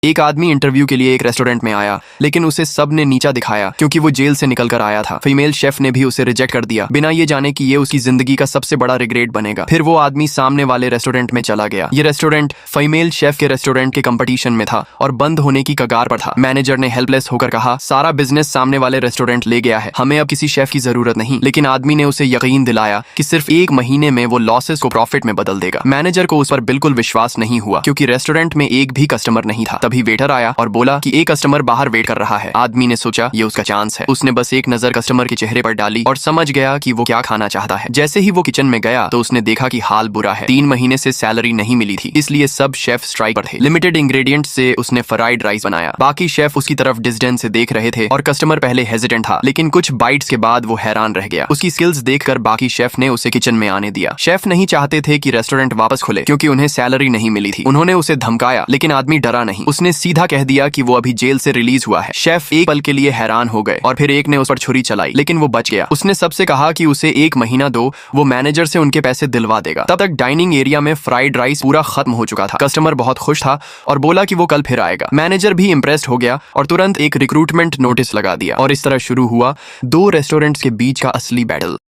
एक आदमी इंटरव्यू के लिए एक रेस्टोरेंट में आया, लेकिन उसे सब ने नीचा दिखाया क्योंकि वो जेल से निकल कर आया था। फीमेल शेफ ने भी उसे रिजेक्ट कर दिया, बिना ये जाने कि ये उसकी जिंदगी का सबसे बड़ा रिग्रेट बनेगा। फिर वो आदमी सामने वाले रेस्टोरेंट में चला गया। ये रेस्टोरेंट फीमेल शेफ के रेस्टोरेंट के कंपटीशन में था और बंद होने की कगार पर था। मैनेजर ने हेल्पलेस होकर कहा, सारा बिजनेस सामने वाले रेस्टोरेंट ले गया है, हमें अब किसी शेफ की जरूरत नहीं। लेकिन आदमी ने उसे यकीन दिलाया कि सिर्फ 1 महीने में वो लॉसेस को प्रॉफिट में बदल देगा। मैनेजर को उस पर बिल्कुल विश्वास नहीं हुआ क्योंकि रेस्टोरेंट में एक भी कस्टमर नहीं था। तभी वेटर आया और बोला कि एक कस्टमर बाहर वेट कर रहा है। आदमी ने सोचा ये उसका चांस है। उसने बस एक नजर कस्टमर के चेहरे पर डाली और समझ गया कि वो क्या खाना चाहता है। जैसे ही वो किचन में गया तो उसने देखा कि हाल बुरा है। 3 महीने से सैलरी नहीं मिली थी, इसलिए सब शेफ स्ट्राइक पर थे। लिमिटेड इंग्रेडिएंट से उसने फ्राइड राइस बनाया। बाकी शेफ उसकी तरफ डिस्डेन से देख रहे थे और कस्टमर पहले हेजिटेंट था, लेकिन कुछ बाइट्स के बाद वो हैरान रह गया। उसकी स्किल्स देखकर बाकी शेफ ने उसे किचन में आने दिया। शेफ नहीं चाहते थे कि रेस्टोरेंट वापस खुले क्योंकि उन्हें सैलरी नहीं मिली थी। उन्होंने उसे धमकाया, लेकिन आदमी डरा नहीं। उसने सीधा कह दिया कि वो अभी जेल से रिलीज हुआ है। शेफ एक पल के लिए हैरान हो गए और फिर एक ने उस पर छुरी चलाई, लेकिन वो बच गया। उसने सबसे कहा कि उसे 1 महीना दो, वो मैनेजर से उनके पैसे दिलवा देगा। तब तक डाइनिंग एरिया में फ्राइड राइस पूरा खत्म हो चुका था। कस्टमर बहुत खुश था और बोला कि वो कल फिर आएगा। मैनेजर भी इंप्रेस्ड हो गया और तुरंत एक रिक्रूटमेंट नोटिस लगा दिया और इस तरह शुरू हुआ 2 रेस्टोरेंट्स के बीच का असली बैटल।